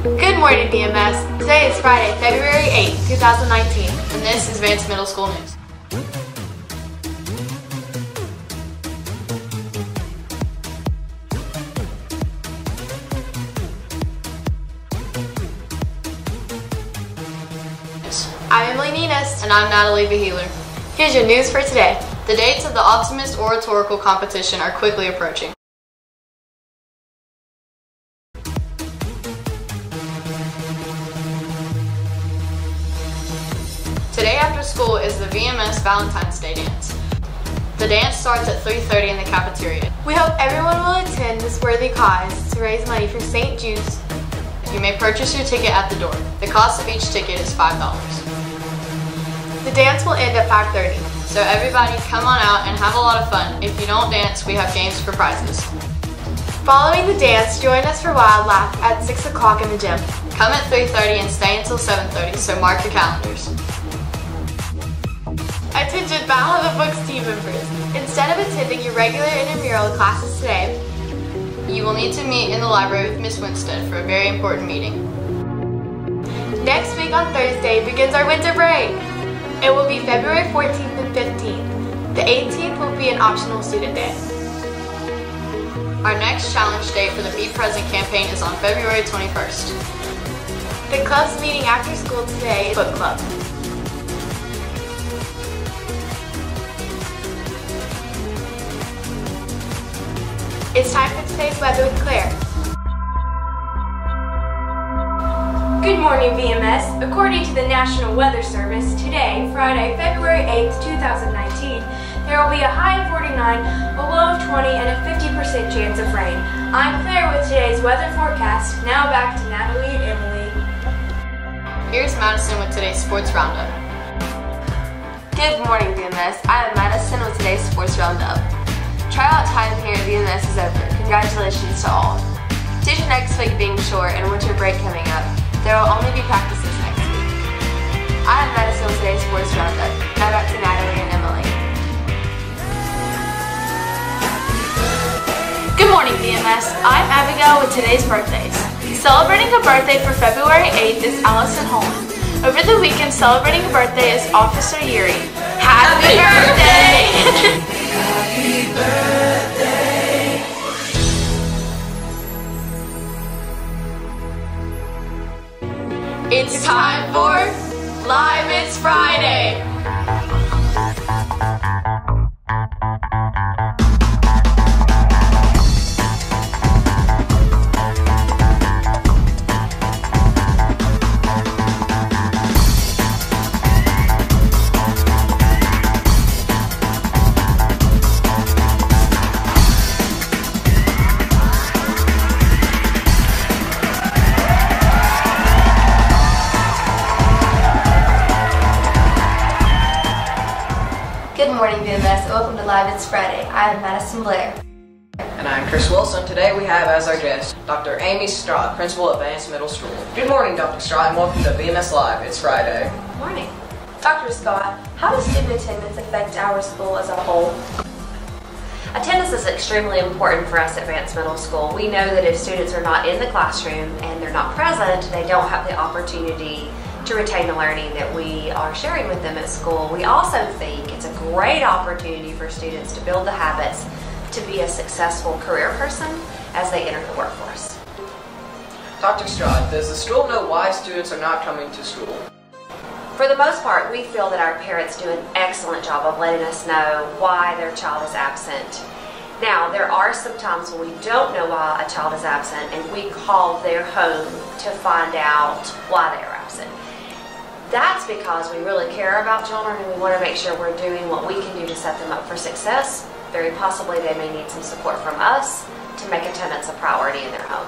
Good morning, VMS. Today is Friday, February 8, 2019, and this is Vance Middle School News. I'm Emily Ninas. And I'm Natalie Beheeler. Here's your news for today. The dates of the Optimist Oratorical Competition are quickly approaching. Today after school is the VMS Valentine's Day dance. The dance starts at 3:30 in the cafeteria. We hope everyone will attend this worthy cause to raise money for St. Jude's. You may purchase your ticket at the door. The cost of each ticket is $5. The dance will end at 5:30, so everybody come on out and have a lot of fun. If you don't dance, we have games for prizes. Following the dance, join us for Wild Laugh at 6 o'clock in the gym. Come at 3:30 and stay until 7:30, so mark your calendars. Attention Battle of the Books team members. Instead of attending your regular intramural classes today, you will need to meet in the library with Miss Winstead for a very important meeting. Next week on Thursday begins our winter break. It will be February 14th and 15th. The 18th will be an optional student day. Our next challenge date for the Be Present campaign is on February 21st. The club's meeting after school today is Book Club. It's time for today's weather with Claire. Good morning, VMS. According to the National Weather Service, today, Friday, February 8th, 2019, there will be a high of 49, a low of 20, and a 50% chance of rain. I'm Claire with today's weather forecast. Now back to Natalie and Emily. Here's Madison with today's sports roundup. Good morning, VMS. I am Madison with today's sports roundup. Tryout time here at VMS is over. Congratulations to all. Due to next week being short and winter break coming up, there will only be practices next week. I am Madison with today's sports roundup. Now back to Natalie and Emily. Good morning, VMS. I'm Abigail with today's birthdays. Celebrating a birthday for February 8th is Allison Holman. Over the weekend, celebrating a birthday is Officer Yuri. Happy birthday! Happy birthday! It's time for Live It's Friday! Good morning, VMS, and welcome to Live It's Friday. I am Madison Blair. And I'm Chris Wilson. Today we have as our guest Dr. Amy Stroud, principal at Vance Middle School. Good morning, Dr. Stroud, and welcome to VMS Live. It's Friday. Morning. Dr. Scott, how does student attendance affect our school as a whole? Attendance is extremely important for us at Vance Middle School. We know that if students are not in the classroom and they're not present, they don't have the opportunity to retain the learning that we are sharing with them at school. We also think it's a great opportunity for students to build the habits to be a successful career person as they enter the workforce. Dr. Stroud, does the school know why students are not coming to school? For the most part, we feel that our parents do an excellent job of letting us know why their child is absent. Now, there are some times when we don't know why a child is absent and we call their home to find out why they are absent. That's because we really care about children and we want to make sure we're doing what we can do to set them up for success. Very possibly they may need some support from us to make attendance a priority in their home.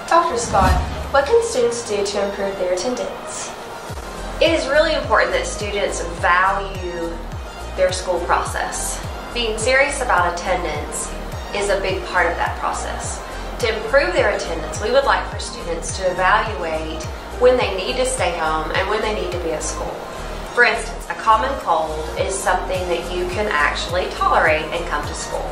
Dr. Scott, what can students do to improve their attendance? It is really important that students value their school process. Being serious about attendance is a big part of that process. To improve their attendance, we would like for students to evaluate when they need to stay home and when they need to be at school. For instance, a common cold is something that you can actually tolerate and come to school.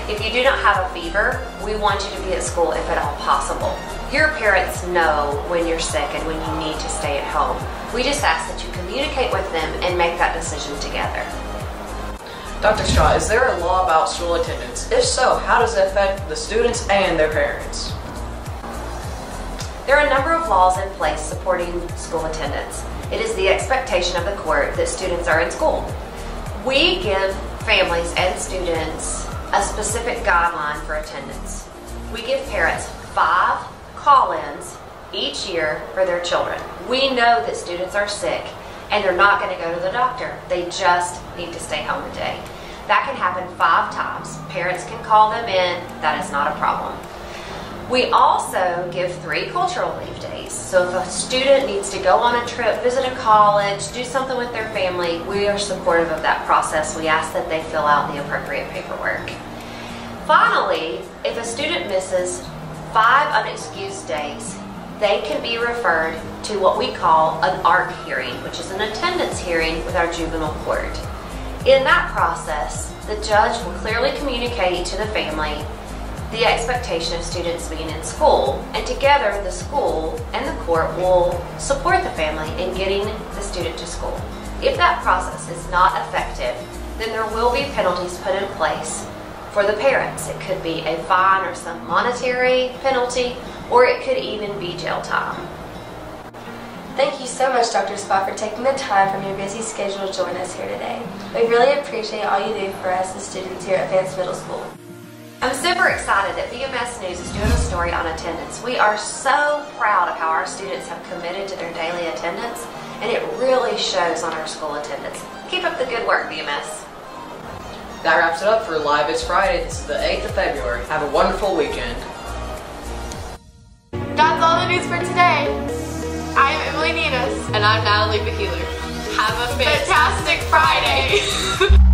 If you do not have a fever, we want you to be at school if at all possible. Your parents know when you're sick and when you need to stay at home. We just ask that you communicate with them and make that decision together. Dr. Straw, is there a law about school attendance? If so, how does it affect the students and their parents? There are a number of laws in place supporting school attendance. It is the expectation of the court that students are in school. We give families and students a specific guideline for attendance. We give parents 5 call-ins each year for their children. We know that students are sick and they're not going to go to the doctor. They just need to stay home a day. That can happen 5 times. Parents can call them in. That is not a problem. We also give 3 cultural leave days. So if a student needs to go on a trip, visit a college, do something with their family, we are supportive of that process. We ask that they fill out the appropriate paperwork. Finally, if a student misses 5 unexcused days, they can be referred to what we call an ARC hearing, which is an attendance hearing with our juvenile court. In that process, the judge will clearly communicate to the family the expectation of students being in school, and together the school and the court will support the family in getting the student to school. If that process is not effective, then there will be penalties put in place for the parents. It could be a fine or some monetary penalty, or it could even be jail time. Thank you so much, Dr. Spot, for taking the time from your busy schedule to join us here today. We really appreciate all you do for us as students here at Vance Middle School. I'm super excited that VMS News is doing a story on attendance. We are so proud of how our students have committed to their daily attendance, and it really shows on our school attendance. Keep up the good work, VMS. That wraps it up for Live It's Friday. This is the 8th of February. Have a wonderful weekend. That's all the news for today. I'm Emily Ninas. And I'm Natalie Behealer. Have a fantastic Friday.